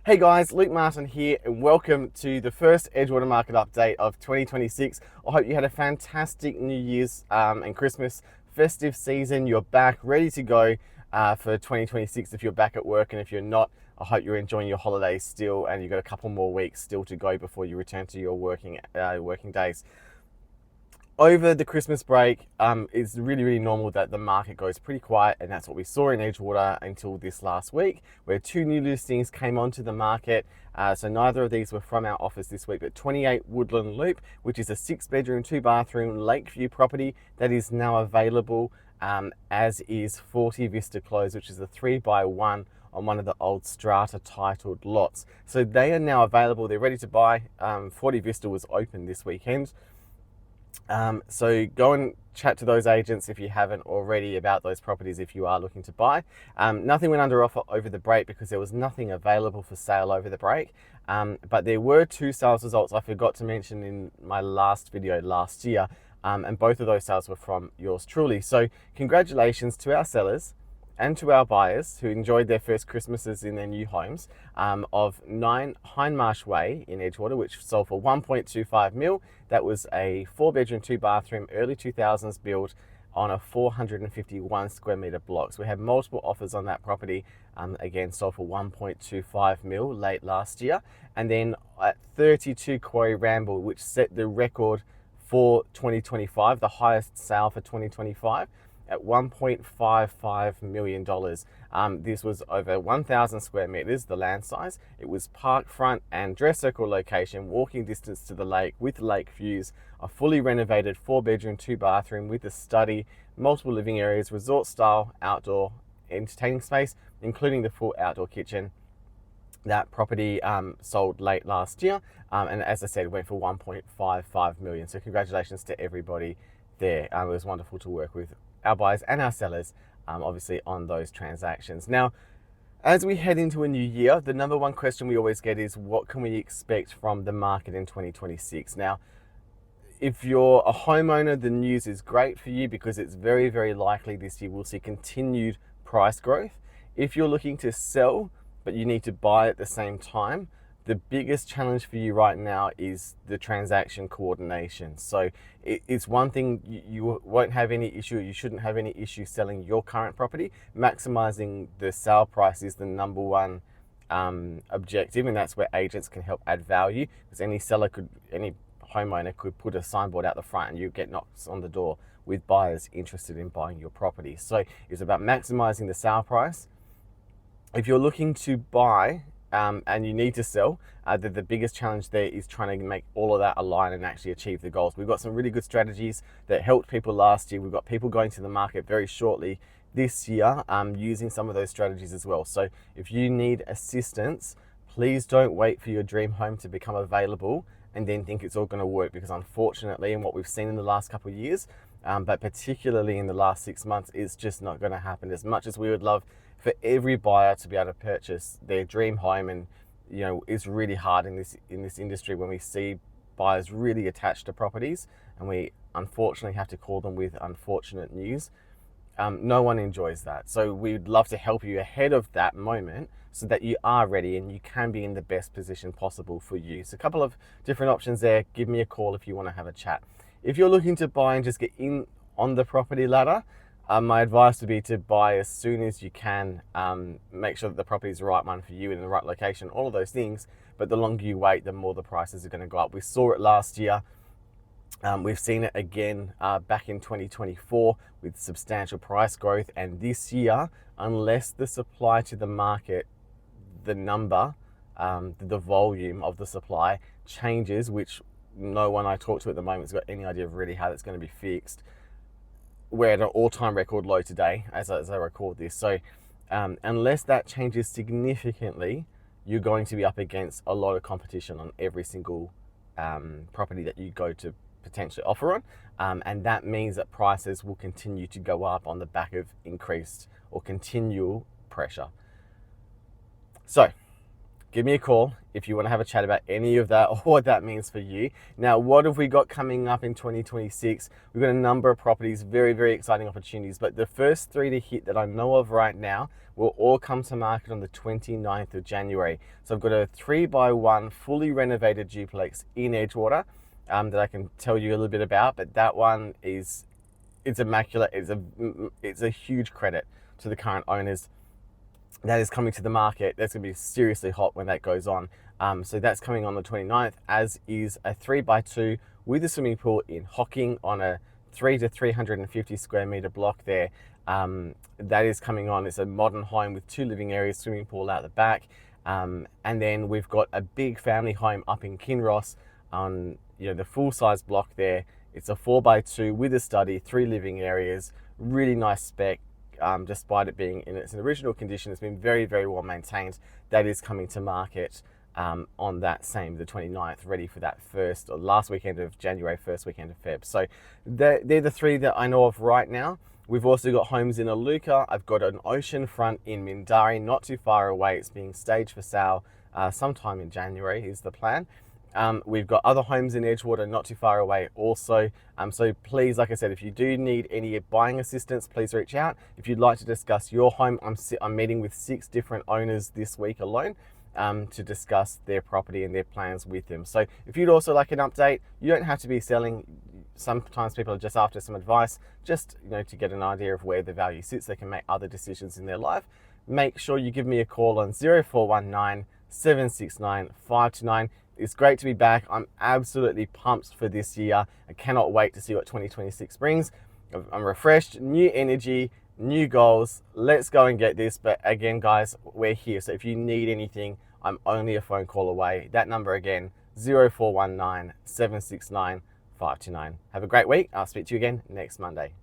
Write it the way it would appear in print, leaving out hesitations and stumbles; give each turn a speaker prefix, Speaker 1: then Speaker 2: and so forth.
Speaker 1: Hey guys, Luke Martin here and welcome to the first Edgewater market update of 2026. I hope you had a fantastic New Year's and Christmas festive season. You're back ready to go for 2026 if you're back at work, and if you're not, I hope you're enjoying your holidays still and you've got a couple more weeks still to go before you return to your working days. Over the Christmas break, it's really normal that the market goes pretty quiet, and that's what we saw in Edgewater until this last week, where two new listings came onto the market. So neither of these were from our office this week, but 28 Woodland Loop, which is a 6-bedroom, 2-bathroom Lakeview property that is now available, as is 40 Vista Close, which is a 3x1 on one of the old strata titled lots. So they are now available, they're ready to buy. 40 Vista was open this weekend. So go and chat to those agents if you haven't already about those properties if you are looking to buy. Nothing went under offer over the break because there was nothing available for sale over the break. But there were 2 sales results I forgot to mention in my last video last year. And both of those sales were from yours truly. So congratulations to our sellers and to our buyers who enjoyed their first Christmases in their new homes, of 9 Hindmarsh Way in Edgewater, which sold for 1.25 mil. That was a 4-bedroom, 2-bathroom, early 2000s build on a 451 square meter block. So we had multiple offers on that property. Again, sold for 1.25 mil late last year. And then at 32 Quarry Ramble, which set the record for 2025, the highest sale for 2025, at $1.55 million. This was over 1,000 square meters, the land size. It was park front and dress circle location, walking distance to the lake with lake views, a fully renovated 4-bedroom, 2-bathroom with a study, multiple living areas, resort style outdoor entertaining space, including the full outdoor kitchen. That property sold late last year, and as I said, went for 1.55 million. So congratulations to everybody there. It was wonderful to work with our buyers and our sellers, obviously, on those transactions. Now, as we head into a new year, the number one question we always get is, what can we expect from the market in 2026? Now, if you're a homeowner, the news is great for you because it's very likely this year we'll see continued price growth. If you're looking to sell, but you need to buy at the same time, the biggest challenge for you right now is the transaction coordination. So it's one thing, you won't have any issue, you shouldn't have any issue selling your current property. Maximizing the sale price is the number one objective, and that's where agents can help add value, because any homeowner could put a signboard out the front and you get knocks on the door with buyers interested in buying your property. So it's about maximizing the sale price. If you're looking to buy, and you need to sell, the biggest challenge there is trying to make all of that align and actually achieve the goals. We've got some really good strategies that helped people last year. We've got people going to the market very shortly this year, using some of those strategies as well. So if you need assistance, please don't wait for your dream home to become available and then think it's all going to work, because unfortunately, and what we've seen in the last couple of years, but particularly in the last 6 months, it's just not going to happen. As much as we would love for every buyer to be able to purchase their dream home, and it's really hard in this industry when we see buyers really attached to properties, and we unfortunately have to call them with unfortunate news. No one enjoys that. So we'd love to help you ahead of that moment so that you are ready and you can be in the best position possible for you. So a couple of different options there. Give me a call if you want to have a chat. If you're looking to buy and just get in on the property ladder, my advice would be to buy as soon as you can. Make sure that the property is the right one for you, in the right location, all of those things. But the longer you wait, the more the prices are going to go up. We saw it last year. We've seen it again back in 2024 with substantial price growth. And this year, unless the supply to the market, the volume of the supply changes, which no one I talk to at the moment has got any idea of really how that's going to be fixed. We're at an all-time record low today as I record this. So unless that changes significantly, you're going to be up against a lot of competition on every single property that you go to potentially offer on. And that means that prices will continue to go up on the back of increased or continual pressure. So give me a call if you want to have a chat about any of that or what that means for you. Now, what have we got coming up in 2026? We've got a number of properties, very, very exciting opportunities, but the first 3 to hit that I know of right now will all come to market on the 29th of January. So I've got a 3x1 fully renovated duplex in Edgewater that I can tell you a little bit about, but that one it's immaculate. It's a huge credit to the current owners. That is coming to the market. That's going to be seriously hot when that goes on. So that's coming on the 29th, as is a 3x2 with a swimming pool in Hocking on a 350 square meter block there. That is coming on. It's a modern home with 2 living areas, swimming pool out the back. And then we've got a big family home up in Kinross on the full size block there. It's a 4x2 with a study, 3 living areas, really nice spec. Despite it being in its original condition, it's been very, very well maintained. That is coming to market on that same, the 29th, ready for that first or last weekend of January, first weekend of Feb. So they're the 3 that I know of right now. We've also got homes in Aluka. I've got an oceanfront in Mindarie, not too far away. It's being staged for sale sometime in January is the plan. We've got other homes in Edgewater not too far away also. So please, like I said, if you do need any buying assistance, please reach out. If you'd like to discuss your home, I'm meeting with 6 different owners this week alone to discuss their property and their plans with them. So if you'd also like an update, you don't have to be selling. Sometimes people are just after some advice, just to get an idea of where the value sits. They can make other decisions in their life. Make sure you give me a call on 0419 769 529. It's great to be back. I'm absolutely pumped for this year. I cannot wait to see what 2026 brings. I'm refreshed, new energy, new goals. Let's go and get this. But again, guys, we're here. So if you need anything, I'm only a phone call away. That number again, 0419 769 529. Have a great week. I'll speak to you again next Monday.